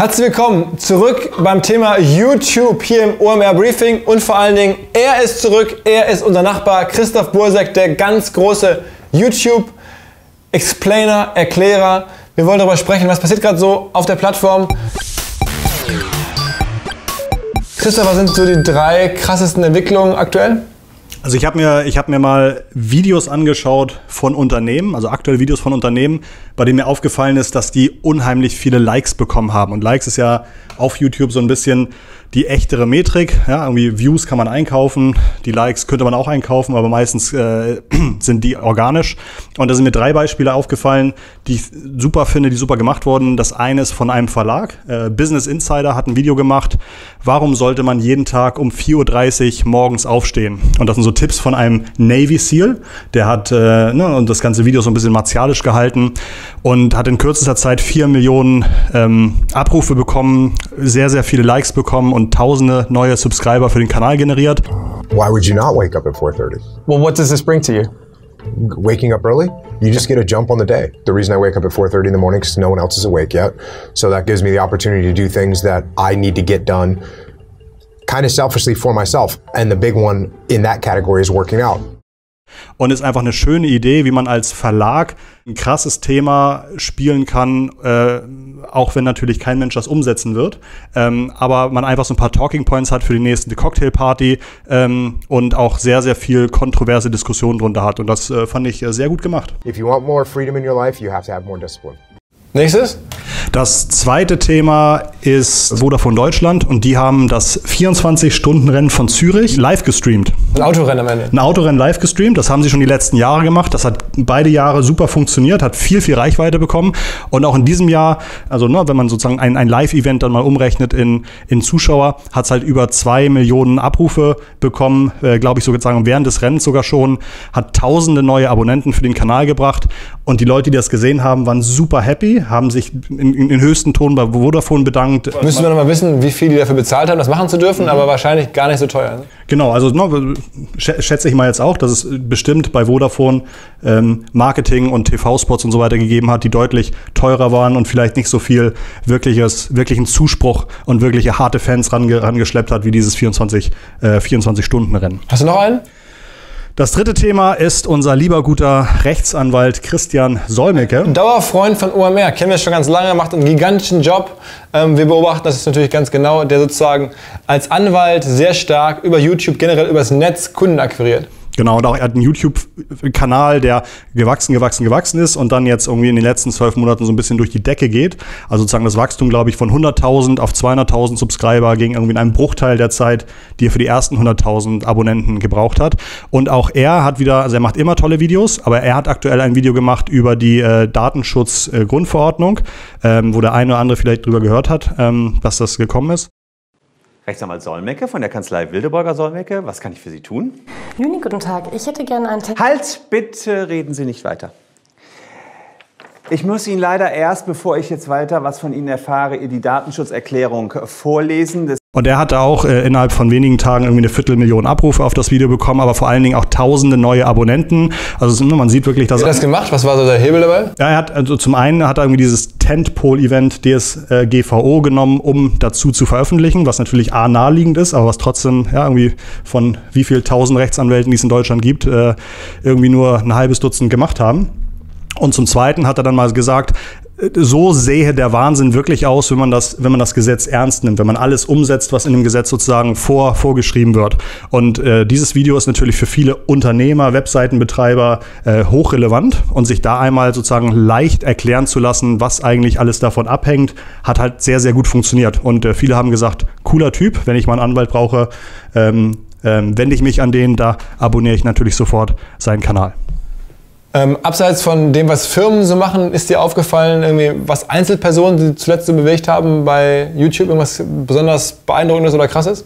Herzlich willkommen zurück beim Thema YouTube hier im OMR Briefing und vor allen Dingen, er ist zurück, er ist unser Nachbar Christoph Bursek, der ganz große YouTube-Explainer, Erklärer. Wir wollen darüber sprechen, was passiert gerade so auf der Plattform. Christoph, was sind so die 3 krassesten Entwicklungen aktuell? Also ich hab mir mal Videos angeschaut von Unternehmen, also aktuelle Videos von Unternehmen, bei denen mir aufgefallen ist, dass die unheimlich viele Likes bekommen haben. Und Likes ist ja auf YouTube so ein bisschen die echtere Metrik. Ja, irgendwie Views kann man einkaufen, die Likes könnte man auch einkaufen, aber meistens sind die organisch. Und da sind mir 3 Beispiele aufgefallen, die ich super finde, die super gemacht wurden. Das eine ist von einem Verlag. Business Insider hat ein Video gemacht. Warum sollte man jeden Tag um 4:30 Uhr morgens aufstehen? Und das sind so Tipps von einem Navy SEAL. Der hat und das ganze Video so ein bisschen martialisch gehalten und hat in kürzester Zeit 4 Millionen Abrufe bekommen, sehr, sehr viele Likes bekommen und tausende neue Subscriber für den Kanal generiert. Why would you not wake up at 4:30? Well, what does this bring to you? Waking up early, you just get a jump on the day. The reason I wake up at 4:30 in the morning is no one else is awake yet. So that gives me the opportunity to do things that I need to get done kind of selfishly for myself. And the big one in that category is working out. Und ist einfach eine schöne Idee, wie man als Verlag ein krasses Thema spielen kann, auch wenn natürlich kein Mensch das umsetzen wird. Aber man einfach so ein paar Talking Points hat für die nächste Cocktailparty und auch sehr, sehr viel kontroverse Diskussionen drunter hat. Und das fand ich sehr gut gemacht. If you want more freedom in your life, you have to have more discipline. Nächstes? Das zweite Thema ist Vodafone Deutschland und die haben das 24-Stunden-Rennen von Zürich live gestreamt. Ein Autorennen am Ende. Ein Autorennen live gestreamt, das haben sie schon die letzten Jahre gemacht. Das hat beide Jahre super funktioniert, hat viel Reichweite bekommen. Und auch in diesem Jahr, also wenn man sozusagen ein Live-Event dann mal umrechnet in Zuschauer, hat es halt über 2 Millionen Abrufe bekommen, glaube ich sozusagen während des Rennens sogar schon, hat tausende neue Abonnenten für den Kanal gebracht. Und die Leute, die das gesehen haben, waren super happy, haben sich in höchsten Ton bei Vodafone bedankt. Müssen wir noch mal wissen, wie viel die dafür bezahlt haben, das machen zu dürfen, aber wahrscheinlich gar nicht so teuer. Ne? Genau, also schätze ich mal jetzt auch, dass es bestimmt bei Vodafone Marketing und TV-Spots und so weiter gegeben hat, die deutlich teurer waren und vielleicht nicht so viel wirklichen Zuspruch und wirkliche harte Fans rangeschleppt hat, wie dieses 24-Stunden-Rennen. Hast du noch einen? Das dritte Thema ist unser lieber guter Rechtsanwalt Christian Solmecke. Dauerfreund von OMR, kennen wir schon ganz lange, macht einen gigantischen Job. Wir beobachten das natürlich ganz genau, der sozusagen als Anwalt sehr stark über YouTube, generell übers Netz Kunden akquiriert. Genau, und auch er hat einen YouTube-Kanal, der gewachsen ist und dann jetzt irgendwie in den letzten 12 Monaten so ein bisschen durch die Decke geht. Also sozusagen das Wachstum, glaube ich, von 100.000 auf 200.000 Subscriber ging irgendwie in einem Bruchteil der Zeit, die er für die ersten 100.000 Abonnenten gebraucht hat. Und auch er hat wieder, also er macht immer tolle Videos, aber er hat aktuell ein Video gemacht über die Datenschutz-Grundverordnung, wo der eine oder andere vielleicht drüber gehört hat, dass das gekommen ist. Rechtsanwalt Solmecke von der Kanzlei Wildeborger Solmecke. Was kann ich für Sie tun? Juni, guten Tag. Ich hätte gerne einen Text. Halt, bitte reden Sie nicht weiter. Ich muss Ihnen leider erst, bevor ich jetzt weiter was von Ihnen erfahre, die Datenschutzerklärung vorlesen. Und er hatte auch innerhalb von wenigen Tagen irgendwie 250.000 Abrufe auf das Video bekommen, aber vor allen Dingen auch tausende neue Abonnenten. Also man sieht wirklich, dass er das gemacht? Was war so der Hebel dabei? Ja, er hat also zum einen hat er irgendwie dieses Tentpole-Event DSGVO genommen, um dazu zu veröffentlichen, was natürlich naheliegend ist, aber was trotzdem irgendwie von wie viel 1000 Rechtsanwälten, die es in Deutschland gibt, irgendwie nur ein halbes Dutzend gemacht haben. Und zum Zweiten hat er dann mal gesagt, so sähe der Wahnsinn wirklich aus, wenn man das Gesetz ernst nimmt, wenn man alles umsetzt, was in dem Gesetz sozusagen vorgeschrieben wird. Und dieses Video ist natürlich für viele Unternehmer, Webseitenbetreiber hochrelevant und sich da einmal sozusagen leicht erklären zu lassen, was eigentlich alles davon abhängt, hat halt sehr, sehr gut funktioniert. Und viele haben gesagt, cooler Typ, wenn ich mal einen Anwalt brauche, wende ich mich an den, da abonniere ich natürlich sofort seinen Kanal. Abseits von dem, was Firmen so machen, ist dir aufgefallen, irgendwie, was Einzelpersonen die zuletzt so bewegt haben bei YouTube, irgendwas besonders Beeindruckendes oder Krasses?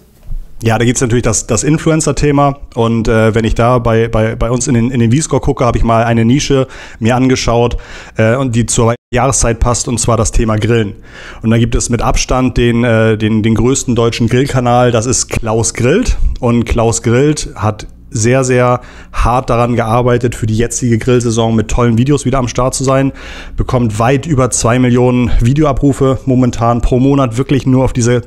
Ja, da gibt es natürlich das Influencer-Thema und wenn ich da bei uns in den V-Score gucke, habe ich mal eine Nische mir angeschaut und die zur Jahreszeit passt, und zwar das Thema Grillen. Und da gibt es mit Abstand den größten deutschen Grillkanal, das ist Klaus Grillt, und Klaus Grillt hat sehr, sehr hart daran gearbeitet, für die jetzige Grillsaison mit tollen Videos wieder am Start zu sein. Bekommt weit über 2 Millionen Videoabrufe momentan pro Monat, wirklich nur auf diese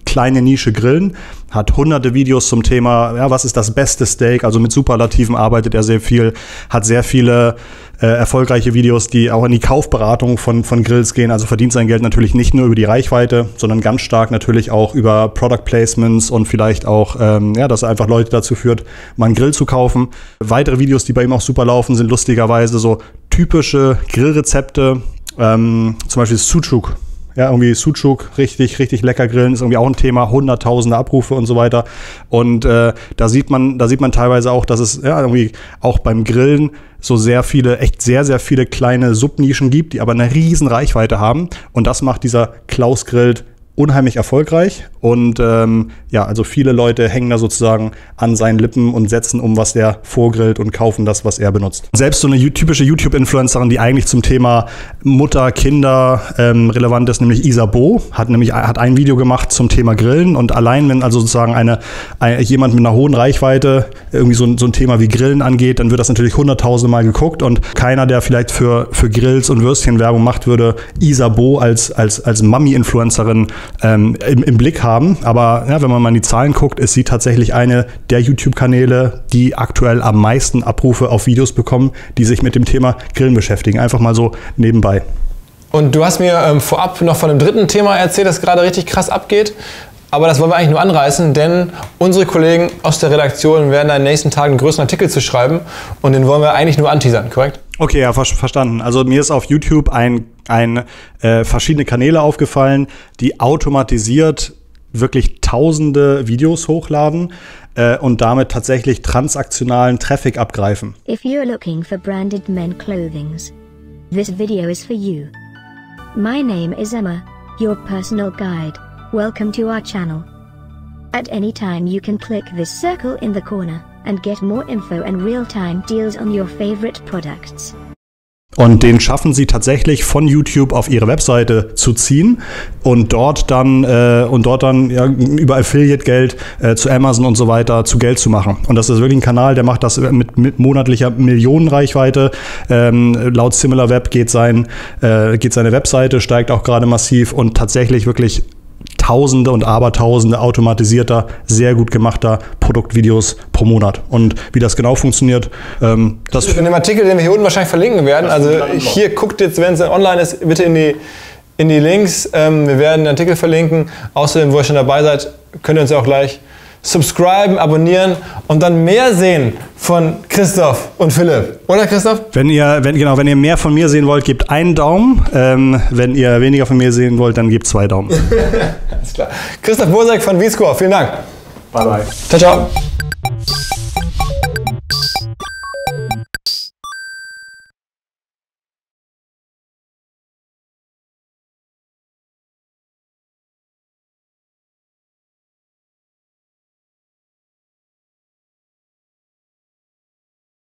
kleine Nische Grillen. Hat hunderte Videos zum Thema, ja, was ist das beste Steak? Also mit Superlativen arbeitet er sehr viel. Hat sehr viele erfolgreiche Videos, die auch in die Kaufberatung von Grills gehen. Also verdient sein Geld natürlich nicht nur über die Reichweite, sondern ganz stark natürlich auch über Product Placements und vielleicht auch, dass er einfach Leute dazu führt, mal einen Grill zu kaufen. Weitere Videos, die bei ihm auch super laufen, sind lustigerweise so typische Grillrezepte, zum Beispiel Sucuk. Ja, irgendwie Sucuk, richtig lecker grillen, ist irgendwie auch ein Thema, hunderttausende Abrufe und so weiter. Und da sieht man teilweise auch, dass es ja irgendwie auch beim Grillen so sehr viele kleine Subnischen gibt, die aber eine riesen Reichweite haben. Und das macht dieser Klaus Grillt unheimlich erfolgreich. Und also viele Leute hängen da sozusagen an seinen Lippen und setzen um, was der vorgrillt und kaufen das, was er benutzt. Selbst so eine typische YouTube-Influencerin, die eigentlich zum Thema Mutter, Kinder relevant ist, nämlich Isabeau, hat ein Video gemacht zum Thema Grillen. Und allein, wenn also sozusagen jemand mit einer hohen Reichweite irgendwie so ein Thema wie Grillen angeht, dann wird das natürlich hunderttausende Mal geguckt. Und keiner, der vielleicht für Grills und Würstchen Werbung macht, würde Isabeau als Mami-Influencerin im Blick haben. Aber ja, wenn man mal in die Zahlen guckt, ist sie tatsächlich eine der YouTube-Kanäle, die aktuell am meisten Abrufe auf Videos bekommen, die sich mit dem Thema Grillen beschäftigen. Einfach mal so nebenbei. Und du hast mir vorab noch von einem dritten Thema erzählt, das gerade richtig krass abgeht. Aber das wollen wir eigentlich nur anreißen, denn unsere Kollegen aus der Redaktion werden in den nächsten Tagen einen größeren Artikel zu schreiben und den wollen wir eigentlich nur anteasern, korrekt? Okay, ja, verstanden. Also mir ist auf YouTube verschiedene Kanäle aufgefallen, die automatisiert wirklich tausende Videos hochladen und damit tatsächlich transaktionalen Traffic abgreifen. If you're looking for branded men clothings, this video is for you. My name is Emma, your personal guide. Welcome to our channel. At any time you can click this circle in the corner and get more info and real-time deals on your favorite products. Und den schaffen sie tatsächlich von YouTube auf ihre Webseite zu ziehen und dort dann ja, über Affiliate-Geld zu Amazon und so weiter zu Geld zu machen. Und das ist wirklich ein Kanal, der macht das mit monatlicher Millionenreichweite. Laut SimilarWeb geht seine Webseite, steigt auch gerade massiv und tatsächlich wirklich Tausende und Abertausende automatisierter, sehr gut gemachter Produktvideos pro Monat. Und wie das genau funktioniert, das in dem Artikel, den wir hier unten wahrscheinlich verlinken werden. Also hier guckt jetzt, wenn es online ist, bitte in die Links. Wir werden den Artikel verlinken. Außerdem, wo ihr schon dabei seid, könnt ihr uns auch gleich subscriben, abonnieren und dann mehr sehen von Christoph und Philipp. Oder Christoph? Wenn ihr mehr von mir sehen wollt, gebt einen Daumen. Wenn ihr weniger von mir sehen wollt, dann gebt 2 Daumen. Alles klar. Christoph Bosek von V-Score, vielen Dank. Bye bye. Ciao, ciao.